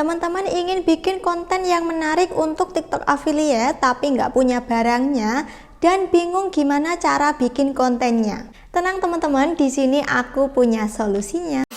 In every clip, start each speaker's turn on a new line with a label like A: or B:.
A: teman-teman ingin bikin konten yang menarik untuk TikTok affiliate tapi nggak punya barangnya dan bingung gimana cara bikin kontennya. Tenang teman-teman, di sini aku punya solusinya.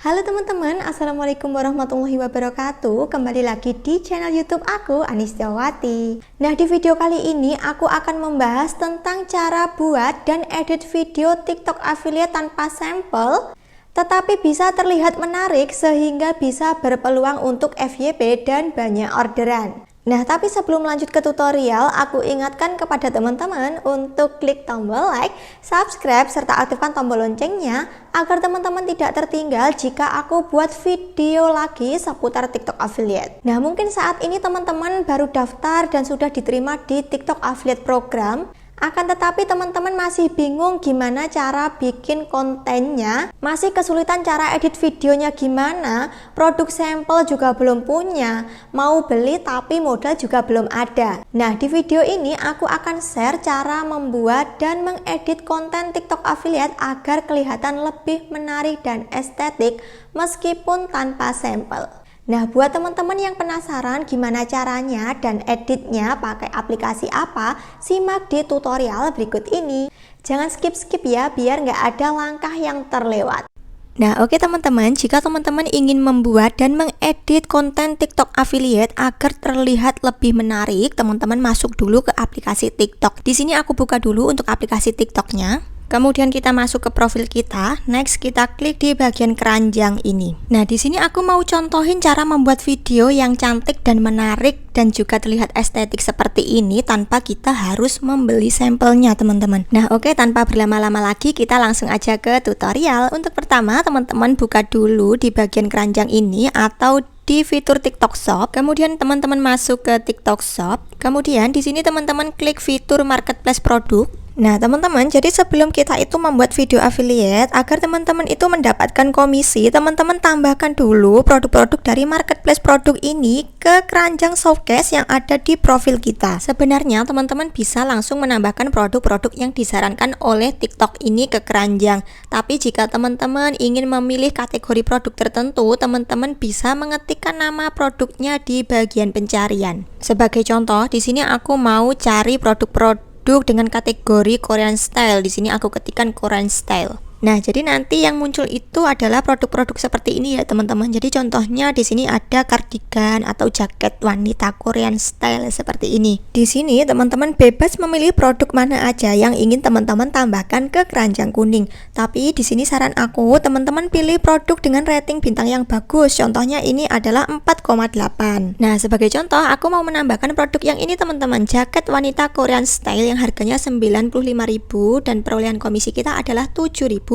A: Halo teman-teman, assalamualaikum warahmatullahi wabarakatuh. Kembali lagi di channel YouTube aku, Anistiawati. Nah, di video kali ini aku akan membahas tentang cara buat dan edit video TikTok affiliate tanpa sampel, tetapi bisa terlihat menarik sehingga bisa berpeluang untuk FYP dan banyak orderan. Nah, tapi sebelum lanjut ke tutorial, aku ingatkan kepada teman-teman untuk klik tombol like, subscribe, serta aktifkan tombol loncengnya agar teman-teman tidak tertinggal jika aku buat video lagi seputar TikTok affiliate. Nah, mungkin saat ini teman-teman baru daftar dan sudah diterima di TikTok affiliate program. Akan tetapi teman-teman masih bingung gimana cara bikin kontennya, masih kesulitan cara edit videonya gimana, produk sampel juga belum punya, mau beli tapi modal juga belum ada. Nah, di video ini aku akan share cara membuat dan mengedit konten TikTok affiliate agar kelihatan lebih menarik dan estetik meskipun tanpa sampel. Nah, buat teman-teman yang penasaran gimana caranya dan editnya pakai aplikasi apa, simak di tutorial berikut ini. Jangan skip-skip ya, biar nggak ada langkah yang terlewat. Nah, oke teman-teman, jika teman-teman ingin membuat dan mengedit konten TikTok affiliate agar terlihat lebih menarik, teman-teman masuk dulu ke aplikasi TikTok. Di sini aku buka dulu untuk aplikasi TikToknya. Kemudian kita masuk ke profil kita, next kita klik di bagian keranjang ini. Nah, di sini aku mau contohin cara membuat video yang cantik dan menarik dan juga terlihat estetik seperti ini tanpa kita harus membeli sampelnya, teman-teman. Nah, oke, tanpa berlama-lama lagi kita langsung aja ke tutorial. Untuk pertama, teman-teman buka dulu di bagian keranjang ini atau di fitur TikTok Shop. Kemudian teman-teman masuk ke TikTok Shop. Kemudian di sini teman-teman klik fitur marketplace produk. Nah, teman-teman, jadi sebelum kita itu membuat video affiliate, agar teman-teman itu mendapatkan komisi, teman-teman tambahkan dulu produk-produk dari marketplace produk ini ke keranjang showcase yang ada di profil kita. Sebenarnya teman-teman bisa langsung menambahkan produk-produk yang disarankan oleh TikTok ini ke keranjang. Tapi jika teman-teman ingin memilih kategori produk tertentu, teman-teman bisa mengetikkan nama produknya di bagian pencarian. Sebagai contoh, di sini aku mau cari produk-produk dengan kategori Korean style. Di sini aku ketikkan Korean style. Nah, jadi nanti yang muncul itu adalah produk-produk seperti ini ya, teman-teman. Jadi contohnya di sini ada cardigan atau jaket wanita Korean style seperti ini. Di sini teman-teman bebas memilih produk mana aja yang ingin teman-teman tambahkan ke keranjang kuning. Tapi di sini saran aku, teman-teman pilih produk dengan rating bintang yang bagus. Contohnya ini adalah 4,8. Nah, sebagai contoh aku mau menambahkan produk yang ini, teman-teman, jaket wanita Korean style yang harganya 95.000 dan perolehan komisi kita adalah 7.600.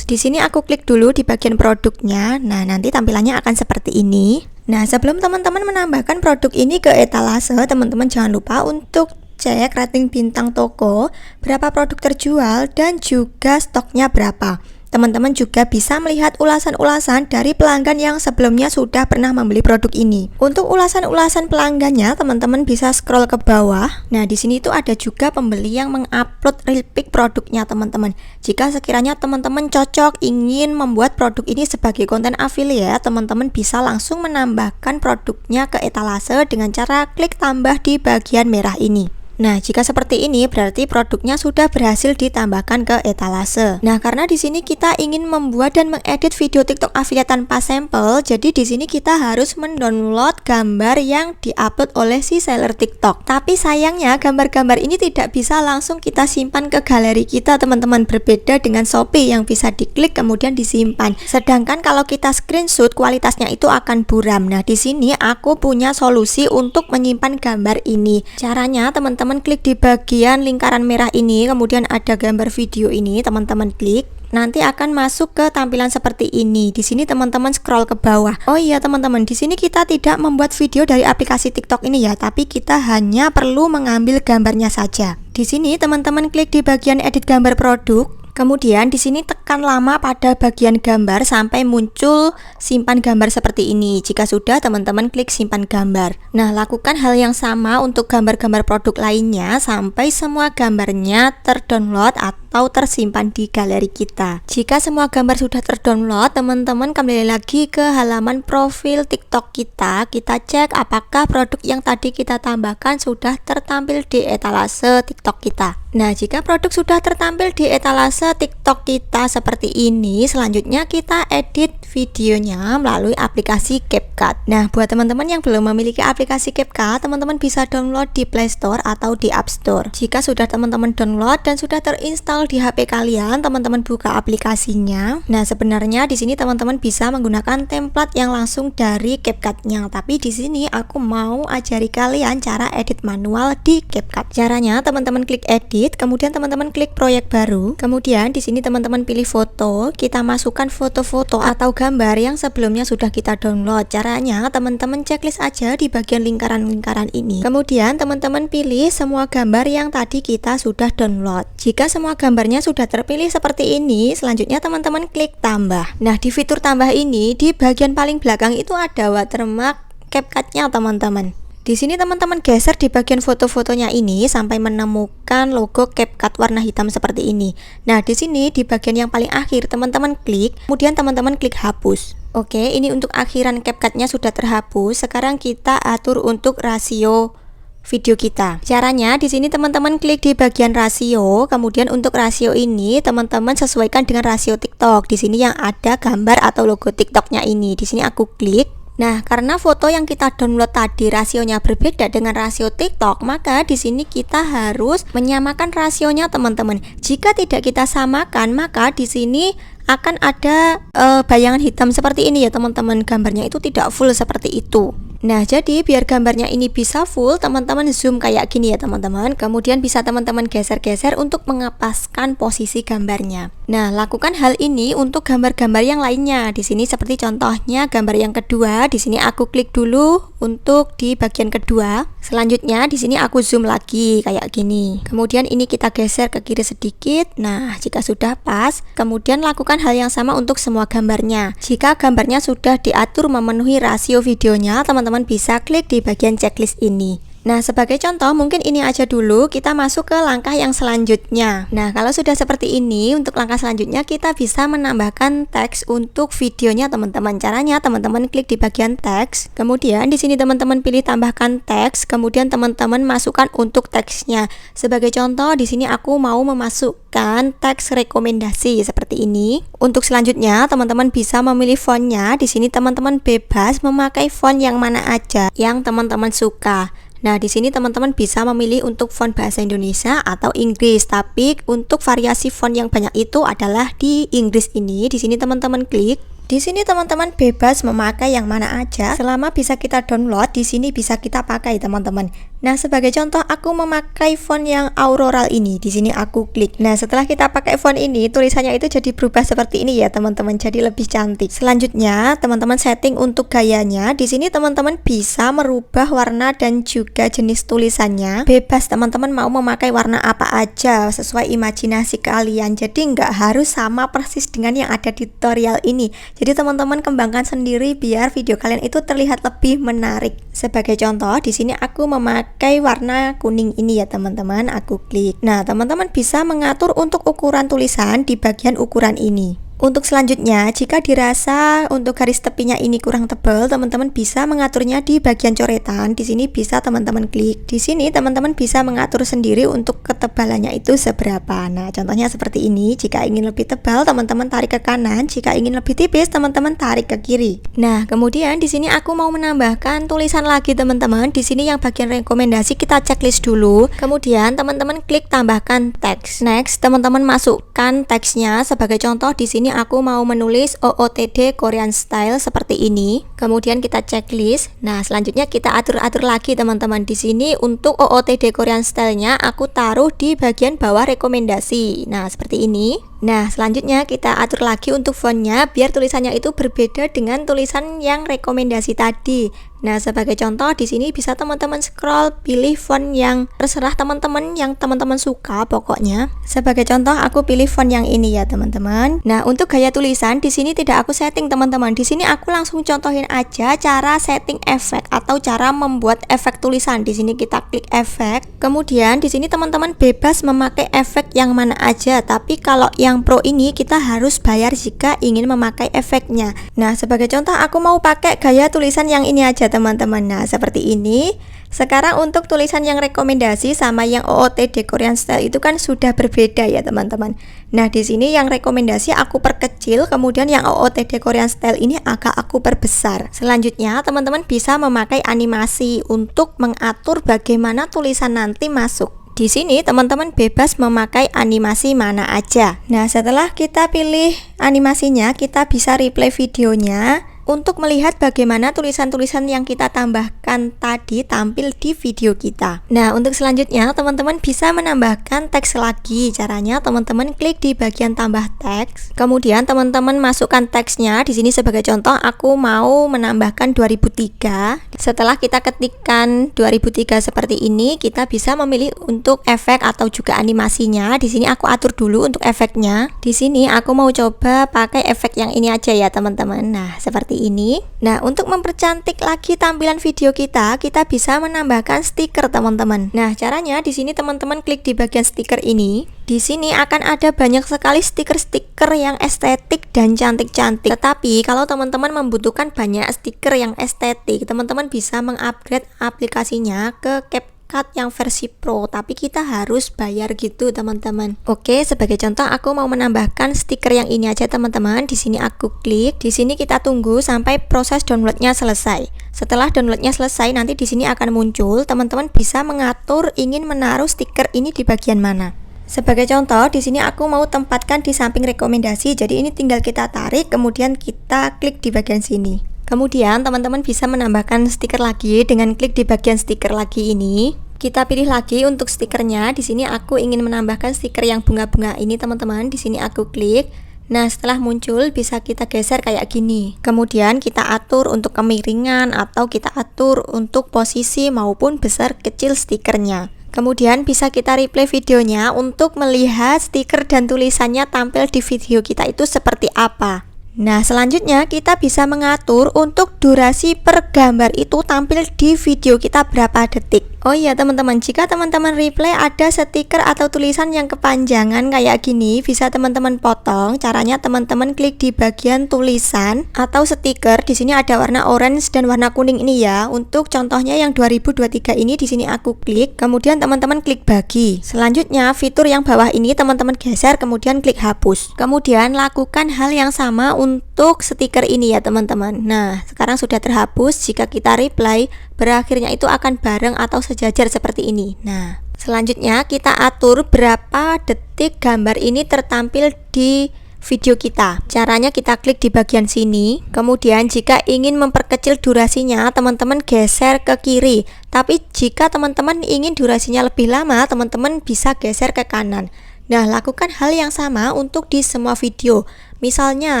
A: Di sini aku klik dulu di bagian produknya. Nah, nanti tampilannya akan seperti ini. Nah, sebelum teman-teman menambahkan produk ini ke etalase, teman-teman jangan lupa untuk cek rating bintang toko, berapa produk terjual, dan juga stoknya berapa. Teman-teman juga bisa melihat ulasan-ulasan dari pelanggan yang sebelumnya sudah pernah membeli produk ini. Untuk ulasan-ulasan pelanggannya, teman-teman bisa scroll ke bawah. Nah, di sini itu ada juga pembeli yang mengupload real pic produknya, teman-teman. Jika sekiranya teman-teman cocok ingin membuat produk ini sebagai konten affiliate, teman-teman bisa langsung menambahkan produknya ke etalase dengan cara klik tambah di bagian merah ini. Nah, jika seperti ini berarti produknya sudah berhasil ditambahkan ke etalase. Nah, karena di sini kita ingin membuat dan mengedit video TikTok affiliate tanpa sampel, jadi di sini kita harus mendownload gambar yang diupload oleh si seller TikTok. Tapi sayangnya gambar-gambar ini tidak bisa langsung kita simpan ke galeri kita, teman-teman. Berbeda dengan Shopee yang bisa diklik kemudian disimpan. Sedangkan kalau kita screenshot, kualitasnya itu akan buram. Nah, di sini aku punya solusi untuk menyimpan gambar ini. Caranya, teman-teman klik di bagian lingkaran merah ini, kemudian ada gambar video ini, teman-teman klik. Nanti akan masuk ke tampilan seperti ini. Di sini teman-teman scroll ke bawah. Oh iya teman-teman, di sini kita tidak membuat video dari aplikasi TikTok ini ya, tapi kita hanya perlu mengambil gambarnya saja. Di sini teman-teman klik di bagian edit gambar produk. Kemudian di sini tekan lama pada bagian gambar sampai muncul simpan gambar seperti ini. Jika sudah, teman-teman klik simpan gambar. Nah, lakukan hal yang sama untuk gambar-gambar produk lainnya sampai semua gambarnya terdownload atau tersimpan di galeri kita. Jika semua gambar sudah terdownload, teman-teman kembali lagi ke halaman profil TikTok kita. Kita cek apakah produk yang tadi kita tambahkan sudah tertampil di etalase TikTok kita. Nah, jika produk sudah tertampil di etalase TikTok kita seperti ini, selanjutnya kita edit videonya melalui aplikasi CapCut. Nah, buat teman-teman yang belum memiliki aplikasi CapCut, teman-teman bisa download di Play Store atau di App Store. Jika sudah teman-teman download dan sudah terinstall di HP kalian, teman-teman buka aplikasinya. Nah, sebenarnya di sini teman-teman bisa menggunakan template yang langsung dari CapCut-nya, tapi di sini aku mau ajari kalian cara edit manual di CapCut. Caranya, teman-teman klik edit, kemudian teman-teman klik proyek baru. Kemudian di sini teman-teman pilih foto, kita masukkan foto-foto atau gambar yang sebelumnya sudah kita download. Caranya teman-teman checklist aja di bagian lingkaran-lingkaran ini. Kemudian teman-teman pilih semua gambar yang tadi kita sudah download. Jika semua gambarnya sudah terpilih seperti ini, selanjutnya teman-teman klik tambah. Nah, di fitur tambah ini di bagian paling belakang itu ada watermark CapCut-nya teman-teman. Di sini teman-teman geser di bagian foto-fotonya ini sampai menemukan logo CapCut warna hitam seperti ini. Nah, di sini di bagian yang paling akhir teman-teman klik, kemudian teman-teman klik hapus. Oke, ini untuk akhiran CapCut-nya sudah terhapus. Sekarang kita atur untuk rasio video kita. Caranya di sini teman-teman klik di bagian rasio, kemudian untuk rasio ini teman-teman sesuaikan dengan rasio TikTok. Di sini yang ada gambar atau logo TikTok-nya ini. Di sini aku klik. Nah, karena foto yang kita download tadi rasionya berbeda dengan rasio TikTok, maka di sini kita harus menyamakan rasionya teman-teman. Jika tidak kita samakan, maka di sini akan ada bayangan hitam seperti ini ya teman-teman. Gambarnya itu tidak full seperti itu. Nah, jadi biar gambarnya ini bisa full, teman-teman zoom kayak gini ya teman-teman. Kemudian bisa teman-teman geser-geser untuk mengepaskan posisi gambarnya. Nah, lakukan hal ini untuk gambar-gambar yang lainnya. Di sini seperti contohnya gambar yang kedua. Di sini aku klik dulu untuk di bagian kedua. Selanjutnya di sini aku zoom lagi kayak gini. Kemudian ini kita geser ke kiri sedikit. Nah, jika sudah pas, kemudian lakukan hal yang sama untuk semua gambarnya. Jika gambarnya sudah diatur memenuhi rasio videonya, teman-teman bisa klik di bagian checklist ini. Nah, sebagai contoh mungkin ini aja dulu, kita masuk ke langkah yang selanjutnya. Nah, kalau sudah seperti ini, untuk langkah selanjutnya kita bisa menambahkan teks untuk videonya teman-teman. Caranya teman-teman klik di bagian teks, kemudian di sini teman-teman pilih tambahkan teks, kemudian teman-teman masukkan untuk teksnya. Sebagai contoh di sini aku mau memasukkan teks rekomendasi seperti ini. Untuk selanjutnya teman-teman bisa memilih fontnya. Di sini teman-teman bebas memakai font yang mana aja yang teman-teman suka. Nah, di sini teman-teman bisa memilih untuk font bahasa Indonesia atau Inggris, tapi untuk variasi font yang banyak itu adalah di Inggris ini. Di sini teman-teman klik. Di sini teman-teman bebas memakai yang mana aja, selama bisa kita download, di sini bisa kita pakai teman-teman. Nah, sebagai contoh aku memakai font yang Auroral ini. Di sini aku klik. Nah, setelah kita pakai font ini, tulisannya itu jadi berubah seperti ini ya teman-teman, jadi lebih cantik. Selanjutnya, teman-teman setting untuk gayanya. Di sini teman-teman bisa merubah warna dan juga jenis tulisannya. Bebas teman-teman mau memakai warna apa aja sesuai imajinasi kalian. Jadi nggak harus sama persis dengan yang ada di tutorial ini. Jadi teman-teman kembangkan sendiri biar video kalian itu terlihat lebih menarik. Sebagai contoh, di sini aku memakai warna kuning ini ya teman-teman, aku klik. Nah, teman-teman bisa mengatur untuk ukuran tulisan di bagian ukuran ini. Untuk selanjutnya, jika dirasa untuk garis tepinya ini kurang tebal, teman-teman bisa mengaturnya di bagian coretan. Di sini bisa teman-teman klik. Di sini teman-teman bisa mengatur sendiri untuk ketebalannya itu seberapa. Nah, contohnya seperti ini. Jika ingin lebih tebal, teman-teman tarik ke kanan. Jika ingin lebih tipis, teman-teman tarik ke kiri. Nah, kemudian di sini aku mau menambahkan tulisan lagi teman-teman. Di sini yang bagian rekomendasi kita checklist dulu. Kemudian teman-teman klik tambahkan teks. Next, teman-teman masukkan teksnya. Sebagai contoh di sini aku mau menulis OOTD Korean Style seperti ini. Kemudian kita checklist. Nah, selanjutnya kita atur-atur lagi teman-teman. Di sini untuk OOTD Korean Style-nya aku taruh di bagian bawah rekomendasi. Nah, seperti ini. Nah, selanjutnya kita atur lagi untuk fontnya biar tulisannya itu berbeda dengan tulisan yang rekomendasi tadi. Nah, sebagai contoh di sini bisa teman-teman scroll, pilih font yang terserah teman-teman, yang teman-teman suka pokoknya. Sebagai contoh aku pilih font yang ini ya, teman-teman. Nah, untuk gaya tulisan di sini tidak aku setting, teman-teman. Di sini aku langsung contohin aja cara setting efek atau cara membuat efek tulisan. Di sini kita klik efek. Kemudian di sini teman-teman bebas memakai efek yang mana aja, tapi kalau yang pro ini kita harus bayar jika ingin memakai efeknya. Nah, sebagai contoh aku mau pakai gaya tulisan yang ini aja, teman-teman. Nah, seperti ini. Sekarang untuk tulisan yang rekomendasi sama yang OOTD Korean Style itu kan sudah berbeda ya, teman-teman. Nah, di sini yang rekomendasi aku perkecil, kemudian yang OOTD Korean Style ini agak aku perbesar. Selanjutnya, teman-teman bisa memakai animasi untuk mengatur bagaimana tulisan nanti masuk. Di sini teman-teman bebas memakai animasi mana aja. Nah, setelah kita pilih animasinya, kita bisa replay videonya untuk melihat bagaimana tulisan-tulisan yang kita tambahkan tadi tampil di video kita. Nah, untuk selanjutnya teman-teman bisa menambahkan teks lagi. Caranya teman-teman klik di bagian tambah teks. Kemudian teman-teman masukkan teksnya. Di sini sebagai contoh aku mau menambahkan 2003. Setelah kita ketikkan 2003 seperti ini, kita bisa memilih untuk efek atau juga animasinya. Di sini aku atur dulu untuk efeknya. Di sini aku mau coba pakai efek yang ini aja ya, teman-teman. Nah, seperti ini. Nah, untuk mempercantik lagi tampilan video kita bisa menambahkan stiker, teman-teman. Nah, caranya di sini teman-teman klik di bagian stiker ini. Di sini akan ada banyak sekali stiker-stiker yang estetik dan cantik-cantik. Tetapi kalau teman-teman membutuhkan banyak stiker yang estetik, teman-teman bisa mengupgrade aplikasinya ke CapCut yang versi Pro, tapi kita harus bayar gitu, teman-teman. Oke, sebagai contoh aku mau menambahkan stiker yang ini aja, teman-teman. Di sini aku klik. Di sini kita tunggu sampai proses downloadnya selesai. Setelah downloadnya selesai, nanti di sini akan muncul. Teman-teman bisa mengatur ingin menaruh stiker ini di bagian mana. Sebagai contoh, di sini aku mau tempatkan di samping rekomendasi. Jadi ini tinggal kita tarik, kemudian kita klik di bagian sini. Kemudian teman-teman bisa menambahkan stiker lagi dengan klik di bagian stiker lagi ini. Kita pilih lagi untuk stikernya. Di sini aku ingin menambahkan stiker yang bunga-bunga ini, teman-teman. Di sini aku klik. Nah, setelah muncul bisa kita geser kayak gini. Kemudian kita atur untuk kemiringan atau kita atur untuk posisi maupun besar kecil stikernya. Kemudian bisa kita replay videonya untuk melihat stiker dan tulisannya tampil di video kita itu seperti apa. Nah, selanjutnya kita bisa mengatur untuk durasi per gambar itu tampil di video kita berapa detik. Oh iya, teman-teman, jika teman-teman replay ada stiker atau tulisan yang kepanjangan kayak gini, bisa teman-teman potong. Caranya teman-teman klik di bagian tulisan atau stiker. Di sini ada warna orange dan warna kuning ini ya. Untuk contohnya yang 2023 ini di sini aku klik, kemudian teman-teman klik bagi. Selanjutnya fitur yang bawah ini teman-teman geser, kemudian klik hapus. Kemudian lakukan hal yang sama untuk stiker ini ya, teman-teman. Nah, sekarang sudah terhapus. Jika kita replay, berakhirnya itu akan bareng atau sejajar seperti ini. Nah, selanjutnya kita atur berapa detik gambar ini tertampil di video kita. Caranya kita klik di bagian sini. Kemudian jika ingin memperkecil durasinya, teman-teman geser ke kiri. Tapi jika teman-teman ingin durasinya lebih lama, teman-teman bisa geser ke kanan. Nah, lakukan hal yang sama untuk di semua video. Misalnya,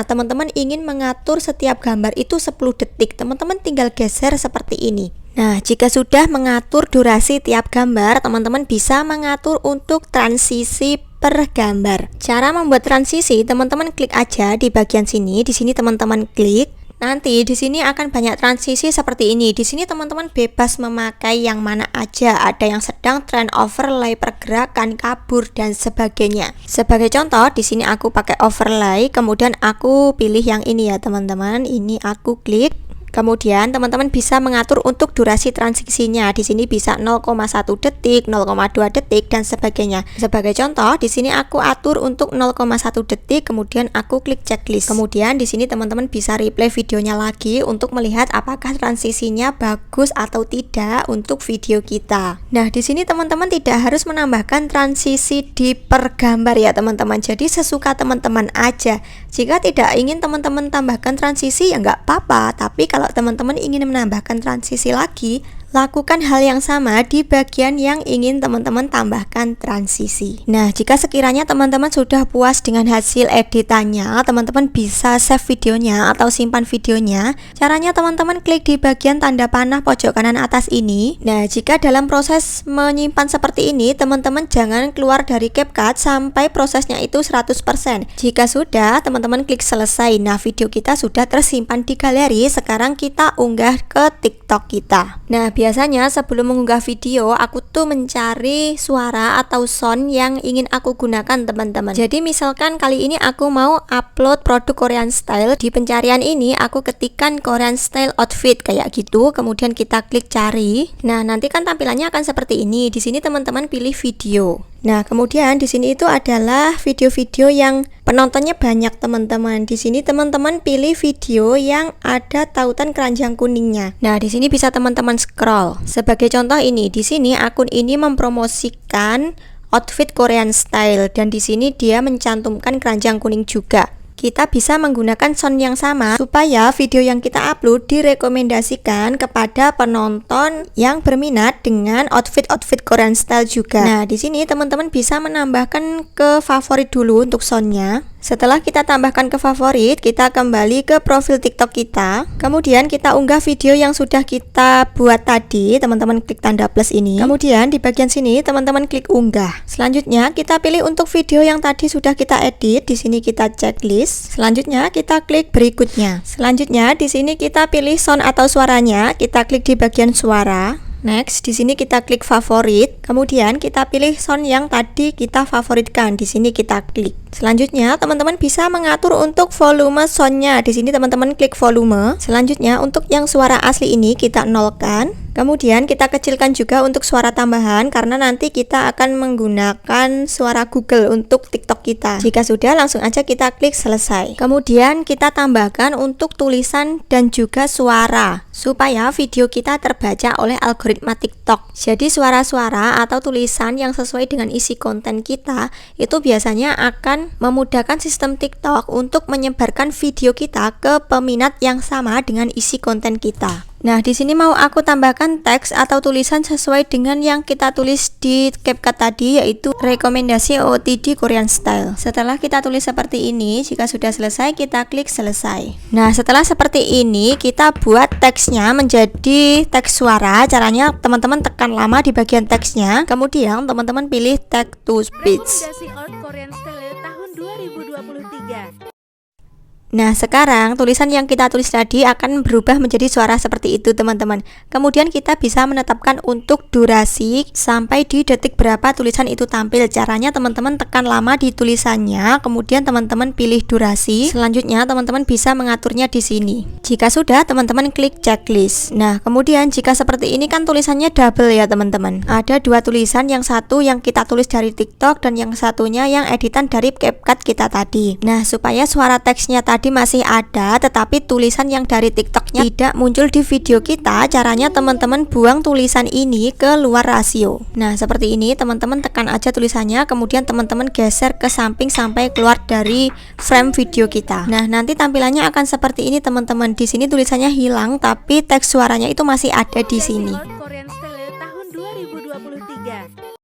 A: teman-teman ingin mengatur setiap gambar itu 10 detik. Teman-teman tinggal geser seperti ini. Nah, jika sudah mengatur durasi tiap gambar, teman-teman bisa mengatur untuk transisi per gambar. Cara membuat transisi, teman-teman klik aja di bagian sini. Di sini teman-teman klik. Nanti di sini akan banyak transisi seperti ini. Di sini teman-teman bebas memakai yang mana aja. Ada yang sedang, trend, overlay, pergerakan, kabur dan sebagainya. Sebagai contoh, di sini aku pakai overlay, kemudian aku pilih yang ini ya, teman-teman. Ini aku klik. Kemudian teman-teman bisa mengatur untuk durasi transisinya. Di sini bisa 0,1 detik, 0,2 detik dan sebagainya. Sebagai contoh, di sini aku atur untuk 0,1 detik, kemudian aku klik checklist. Kemudian di sini teman-teman bisa replay videonya lagi untuk melihat apakah transisinya bagus atau tidak untuk video kita. Nah, di sini teman-teman tidak harus menambahkan transisi di per gambar ya, teman-teman. Jadi sesuka teman-teman aja. Jika tidak ingin teman-teman tambahkan transisi ya nggak apa-apa, tapi kalau teman-teman ingin menambahkan transisi lagi, lakukan hal yang sama di bagian yang ingin teman-teman tambahkan transisi. Nah, jika sekiranya teman-teman sudah puas dengan hasil editannya, teman-teman bisa save videonya atau simpan videonya. Caranya teman-teman klik di bagian tanda panah pojok kanan atas ini. Nah, jika dalam proses menyimpan seperti ini, teman-teman jangan keluar dari CapCut sampai prosesnya itu 100%. Jika sudah, teman-teman klik selesai. Nah, video kita sudah tersimpan di galeri. Sekarang kita unggah ke TikTok kita. Nah, biasanya sebelum mengunggah video, aku tuh mencari suara atau sound yang ingin aku gunakan teman-teman. Jadi misalkan kali ini aku mau upload produk Korean Style. Di pencarian ini aku ketikkan Korean Style outfit kayak gitu, kemudian kita klik cari. Nah, nanti kan tampilannya akan seperti ini. Di sini teman-teman pilih video. Nah, kemudian di sini itu adalah video-video yang penontonnya banyak teman-teman. Di sini teman-teman pilih video yang ada tautan keranjang kuningnya. Nah, di sini bisa teman-teman scroll. Sebagai contoh ini, di sini akun ini mempromosikan outfit Korean Style dan di sini dia mencantumkan keranjang kuning juga. Kita bisa menggunakan sound yang sama supaya video yang kita upload direkomendasikan kepada penonton yang berminat dengan outfit-outfit Korean Style juga. Nah, di sini teman-teman bisa menambahkan ke favorit dulu untuk soundnya. Setelah kita tambahkan ke favorit, kita kembali ke profil TikTok kita. Kemudian kita unggah video yang sudah kita buat tadi. Teman-teman klik tanda plus ini. Kemudian di bagian sini teman-teman klik unggah. Selanjutnya kita pilih untuk video yang tadi sudah kita edit. Di sini kita checklist. Selanjutnya kita klik berikutnya. Selanjutnya di sini kita pilih sound atau suaranya. Kita klik di bagian suara. Next, di sini kita klik favorit. Kemudian kita pilih sound yang tadi kita favoritkan. Di sini kita klik. Selanjutnya, teman-teman bisa mengatur untuk volume soundnya. Di sini teman-teman klik volume. Selanjutnya, untuk yang suara asli ini kita nolkan. Kemudian kita kecilkan juga untuk suara tambahan karena nanti kita akan menggunakan suara Google untuk TikTok kita. Jika sudah, langsung aja kita klik selesai. Kemudian kita tambahkan untuk tulisan dan juga suara supaya video kita terbaca oleh algoritma TikTok. Jadi suara-suara atau tulisan yang sesuai dengan isi konten kita itu biasanya akan memudahkan sistem TikTok untuk menyebarkan video kita ke peminat yang sama dengan isi konten kita. Nah, di sini mau aku tambahkan teks atau tulisan sesuai dengan yang kita tulis di CapCut tadi, yaitu rekomendasi OOTD Korean Style. Setelah kita tulis seperti ini, jika sudah selesai kita klik selesai. Nah, setelah seperti ini kita buat teksnya menjadi teks suara. Caranya teman-teman tekan lama di bagian teksnya, kemudian teman-teman pilih text to speech.
B: Rekomendasi Out Korean Style tahun 2023.
A: Nah, sekarang tulisan yang kita tulis tadi akan berubah menjadi suara seperti itu teman-teman. Kemudian kita bisa menetapkan untuk durasi sampai di detik berapa tulisan itu tampil. Caranya teman-teman tekan lama di tulisannya, kemudian teman-teman pilih durasi. Selanjutnya teman-teman bisa mengaturnya di sini. Jika sudah, teman-teman klik checklist. Nah, kemudian jika seperti ini kan tulisannya double ya teman-teman. Ada dua tulisan, yang satu yang kita tulis dari TikTok dan yang satunya yang editan dari CapCut kita tadi. Nah, supaya suara teksnya tadi masih ada tetapi tulisan yang dari TikToknya tidak muncul di video kita, caranya teman-teman buang tulisan ini ke luar rasio. Nah, seperti ini teman-teman tekan aja tulisannya, kemudian teman-teman geser ke samping sampai keluar dari frame video kita. Nah, nanti tampilannya akan seperti ini teman-teman. Di sini tulisannya hilang tapi teks suaranya itu masih ada di sini.
B: Korean Style tahun 2023.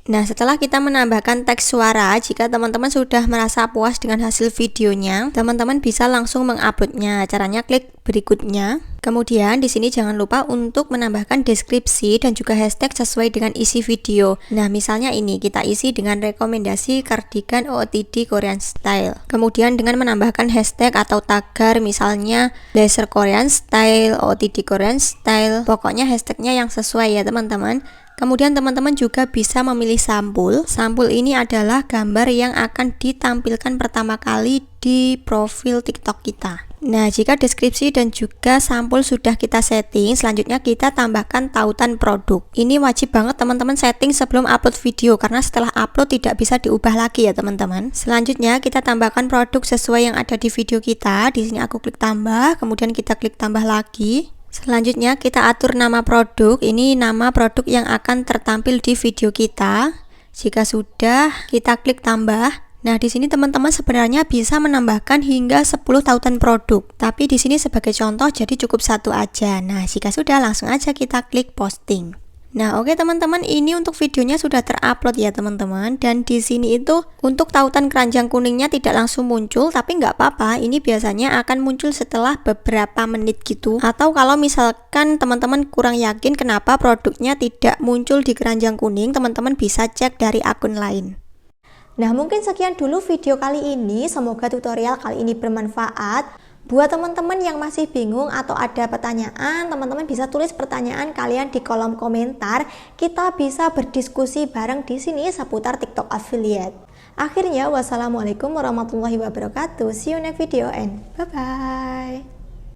A: Nah, setelah kita menambahkan teks suara, jika teman-teman sudah merasa puas dengan hasil videonya, teman-teman bisa langsung menguploadnya. Caranya klik berikutnya. Kemudian di sini jangan lupa untuk menambahkan deskripsi dan juga hashtag sesuai dengan isi video. Nah, misalnya ini kita isi dengan rekomendasi cardigan OOTD Korean Style. Kemudian dengan menambahkan hashtag atau tagar, misalnya blazer Korean Style, OOTD Korean Style. Pokoknya hashtagnya yang sesuai ya teman-teman. Kemudian teman-teman juga bisa memilih sampul. Sampul ini adalah gambar yang akan ditampilkan pertama kali di profil TikTok kita. Nah, jika deskripsi dan juga sampul sudah kita setting, selanjutnya kita tambahkan tautan produk. Ini wajib banget teman-teman setting sebelum upload video, karena setelah upload tidak bisa diubah lagi ya teman-teman. Selanjutnya kita tambahkan produk sesuai yang ada di video kita. Di sini aku klik tambah, kemudian kita klik tambah lagi. Selanjutnya kita atur nama produk. Ini nama produk yang akan tertampil di video kita. Jika sudah, kita klik tambah. Nah, di sini teman-teman sebenarnya bisa menambahkan hingga 10 tautan produk. Tapi di sini sebagai contoh jadi cukup satu aja. Nah, jika sudah langsung aja kita klik posting. Nah, oke teman-teman, ini untuk videonya sudah terupload ya teman-teman. Dan di sini itu untuk tautan keranjang kuningnya tidak langsung muncul, tapi nggak apa-apa. Ini biasanya akan muncul setelah beberapa menit gitu. Atau kalau misalkan teman-teman kurang yakin kenapa produknya tidak muncul di keranjang kuning, teman-teman bisa cek dari akun lain. Nah, mungkin sekian dulu video kali ini. Semoga tutorial kali ini bermanfaat. Buat teman-teman yang masih bingung atau ada pertanyaan, teman-teman bisa tulis pertanyaan kalian di kolom komentar. Kita bisa berdiskusi bareng di sini seputar TikTok affiliate. Akhirnya, wassalamualaikum warahmatullahi wabarakatuh. See you next video and bye-bye.